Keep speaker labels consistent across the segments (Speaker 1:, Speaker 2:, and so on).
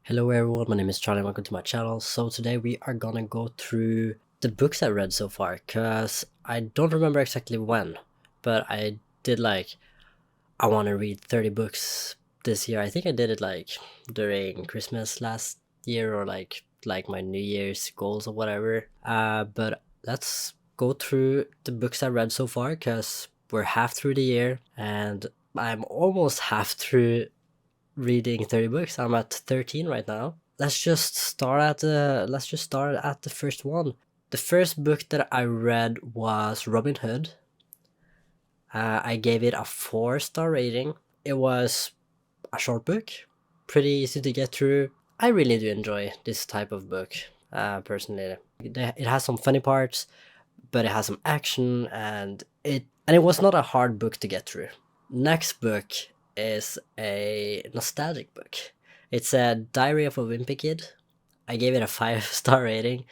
Speaker 1: Hello everyone, my name is Charlie and welcome to my channel. So today we are gonna go through the books I read so far, because I don't remember exactly when, but I did I want to read 30 books this year. I think I did it during Christmas last year, or like my New Year's goals or whatever. But let's go through the books I read so far, because we're half through the year and I'm almost half through reading 30 books. I'm at 13 right now. Let's just start at the first one. The first book that I read was Robin Hood. I gave it a 4-star rating. It was a short book, pretty easy to get through. I really do enjoy this type of book, personally. It has some funny parts, but it has some action, and it was not a hard book to get through. Next book is a nostalgic book. It's a Diary of a Wimpy Kid. I gave it a 5-star rating.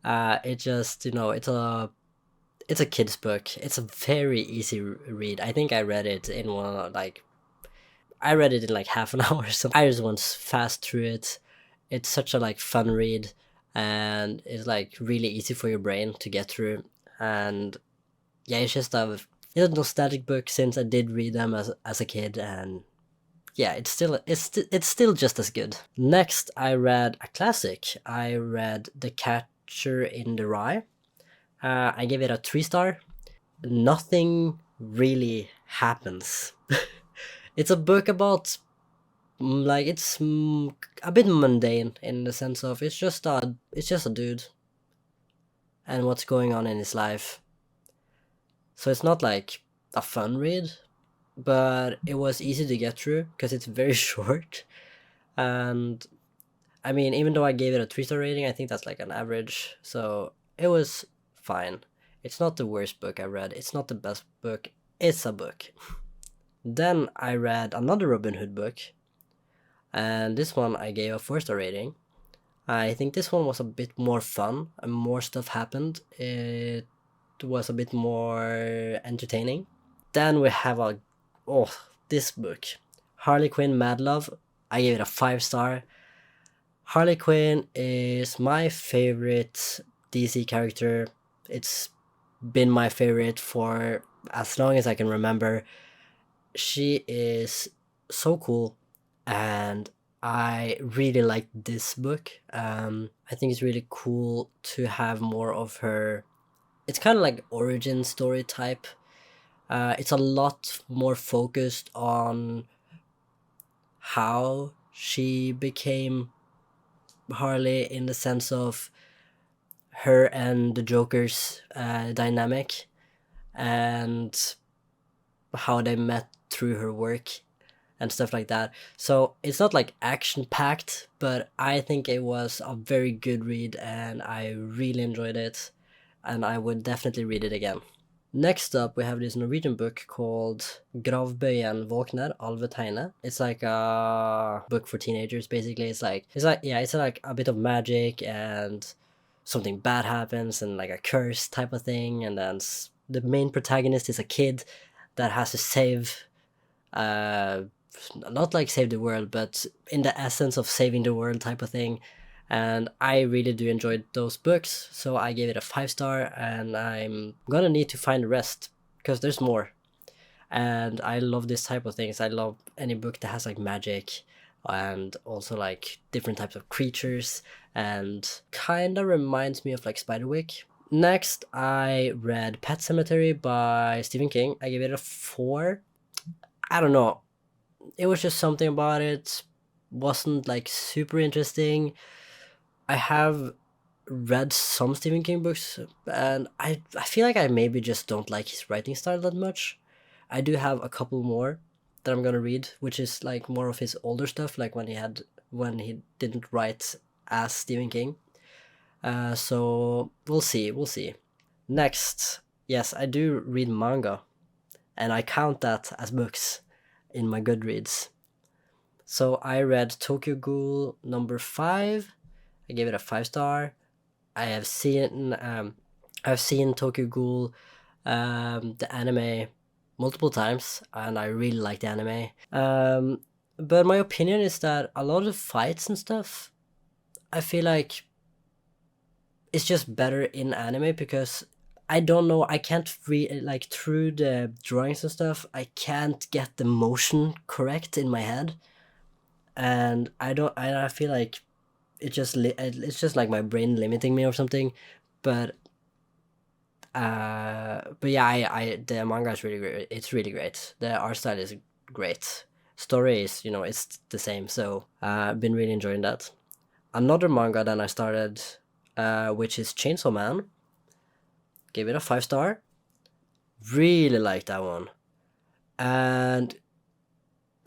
Speaker 1: It just, it's a kid's book. It's a very easy read. I think I read it in I read it in like half an hour. So I just went fast through it. It's such a fun read, and it's really easy for your brain to get through. And yeah, it's a nostalgic book since I did read them as a kid, and yeah, it's still just as good. Next, I read a classic. I read The Catcher in the Rye. I gave it a 3-star. Nothing really happens. It's a book about it's a bit mundane in the sense of it's just a dude and what's going on in his life. So it's not like a fun read, but it was easy to get through because it's very short. And I mean, even though I gave it a 3-star rating, I think that's like an average. So it was fine. It's not the worst book I read. It's not the best book. It's a book. Then I read another Robin Hood book, and this one I gave a 4-star rating. I think this one was a bit more fun and more stuff happened. It was a bit more entertaining. Then we have this book, Harley Quinn Mad Love. I gave it a 5-star. Harley Quinn is my favorite DC character. It's been my favorite for as long as I can remember. She is so cool, and I really like this book. I think it's really cool to have more of her. It's kind of like origin story type. It's a lot more focused on how she became Harley, in the sense of her and the Joker's dynamic, and how they met through her work and stuff like that. So it's not like action packed, but I think it was a very good read and I really enjoyed it, and I would definitely read it again. Next up, we have this Norwegian book called Gravbøyen våkner, Alve Tegne. It's like a book for teenagers, basically. It's like a bit of magic, and something bad happens, and like a curse type of thing, and then the main protagonist is a kid that has to save, not like save the world, but in the essence of saving the world type of thing. And I really do enjoy those books, so I gave it a 5-star, and I'm gonna need to find the rest because there's more. And I love this type of things. I love any book that has like magic, and also like different types of creatures, and kind of reminds me of like Spiderwick. Next, I read Pet Cemetery by Stephen King. I gave it a 4. I don't know. It was just something about it. Wasn't like super interesting. I have read some Stephen King books, and I feel like I maybe just don't like his writing style that much. I do have a couple more that I'm gonna read, which is like more of his older stuff, like when he didn't write as Stephen King. So we'll see. Next, yes, I do read manga, and I count that as books in my Goodreads. So I read Tokyo Ghoul number 5. I gave it a 5-star. I have seen Tokyo Ghoul, the anime, multiple times, and I really like the anime. But my opinion is that a lot of fights and stuff, I feel like it's just better in anime because I don't know, I can't like through the drawings and stuff, I can't get the motion correct in my head, and I feel like it's just like my brain limiting me or something, but yeah, I the manga is really great. It's really great. The art style is great. Story is, it's the same. So I've been really enjoying that. Another manga that I started, which is Chainsaw Man. Gave it a 5 star. Really like that one, and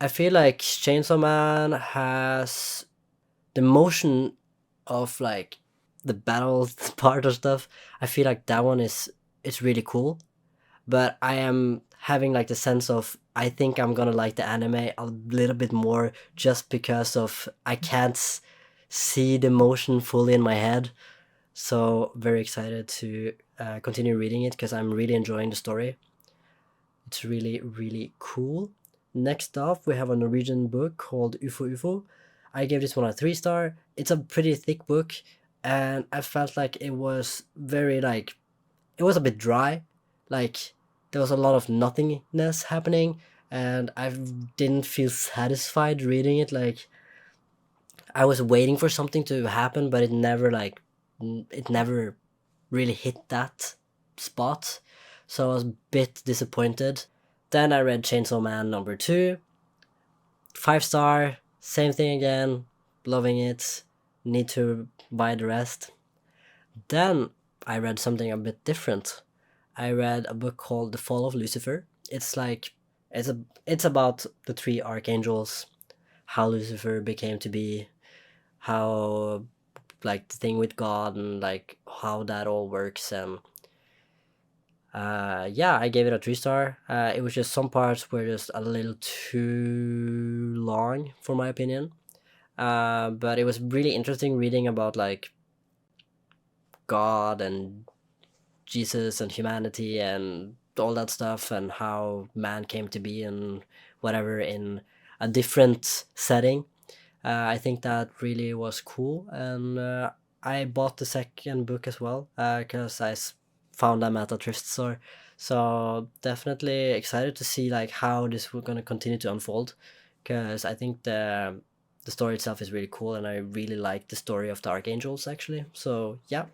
Speaker 1: I feel like Chainsaw Man has the motion of like the battle part of stuff. I feel like that one is it's really cool, but I am having like the sense of I think I'm gonna like the anime a little bit more just because of I can't see the motion fully in my head. So very excited to continue reading it because I'm really enjoying the story. It's really really cool. Next off, we have a Norwegian book called UFO UFO. I gave this one a 3 star. It's a pretty thick book, and I felt like it was very like it was a bit dry. Like there was a lot of nothingness happening, and I didn't feel satisfied reading it. Like I was waiting for something to happen, but it never really hit that spot. So I was a bit disappointed. Then I read Chainsaw Man number 2, 5 star, same thing again, loving it. Need to buy the rest. Then I read something a bit different. I read a book called The Fall of Lucifer. It's like it's about the three archangels, how Lucifer became to be, how like the thing with God and like how that all works. And yeah, I gave it a 3 star. It was just some parts were just a little too long for my opinion. But it was really interesting reading about like God and Jesus and humanity and all that stuff and how man came to be and whatever in a different setting. I think that really was cool, and I bought the second book as well because found them at a thrift store. So definitely excited to see like how this will gonna continue to unfold, because I think the story itself is really cool, and I really like the story of the archangels actually. So yeah.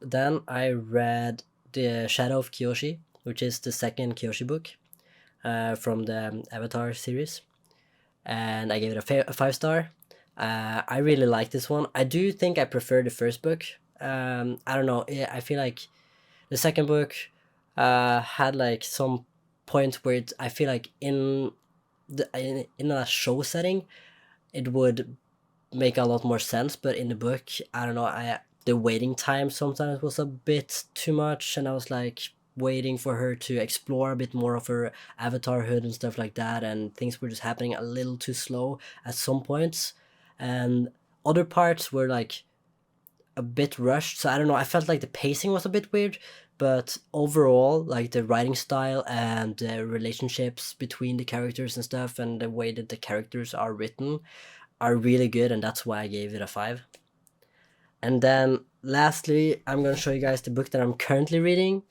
Speaker 1: Then I read The Shadow of Kyoshi, which is the second Kyoshi book from the Avatar series, and I gave it a 5 star. I really like this one. I do think I prefer the first book. I don't know. I feel like the second book had like some point where I feel like in a show setting it would make a lot more sense, but in the book, I don't know, the waiting time sometimes was a bit too much, and I was like waiting for her to explore a bit more of her avatarhood and stuff like that, and things were just happening a little too slow at some points, and other parts were like a bit rushed. So I don't know, I felt like the pacing was a bit weird, but overall, like the writing style and the relationships between the characters and stuff, and the way that the characters are written are really good, and that's why I gave it a 5. And then lastly, I'm gonna show you guys the book that I'm currently reading.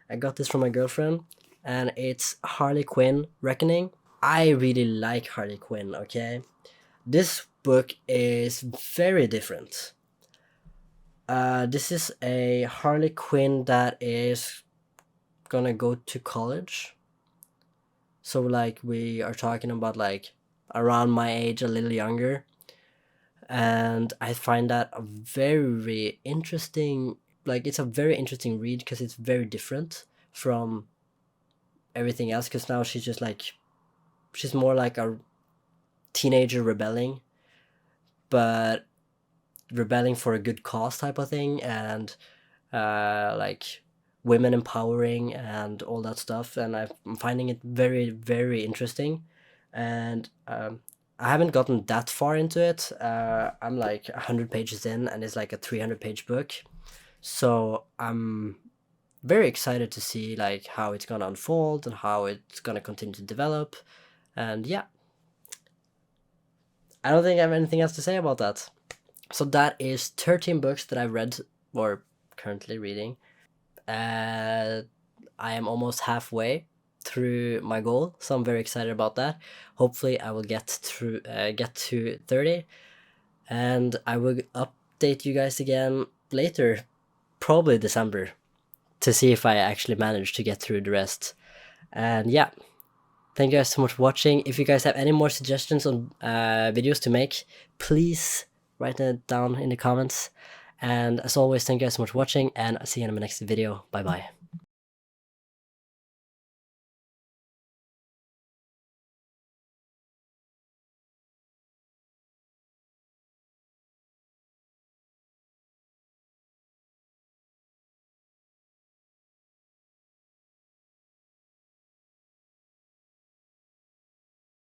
Speaker 1: I got this from my girlfriend, and it's Harley Quinn Reckoning. I really like Harley Quinn, okay? This book is very different. This is a Harley Quinn that is gonna go to college. So like we are talking about like around my age, a little younger. And I find that a very interesting, like it's a very interesting read because it's very different from everything else, because now she's just like she's more like a teenager rebelling, but rebelling for a good cause type of thing, and like women empowering and all that stuff, and I'm finding it very very interesting. And I haven't gotten that far into it. I'm like 100 pages in, and it's like a 300-page book. So I'm very excited to see like how it's gonna unfold and how it's gonna continue to develop. And yeah, I don't think I have anything else to say about that. So that is 13 books that I've read or currently reading. I am almost halfway through my goal, so I'm very excited about that. Hopefully, I will get to 30, and I will update you guys again later, probably December, to see if I actually managed to get through the rest. And yeah, thank you guys so much for watching. If you guys have any more suggestions on videos to make, please write it down in the comments. And as always, thank you guys so much for watching, and I'll see you in my next video. Bye bye.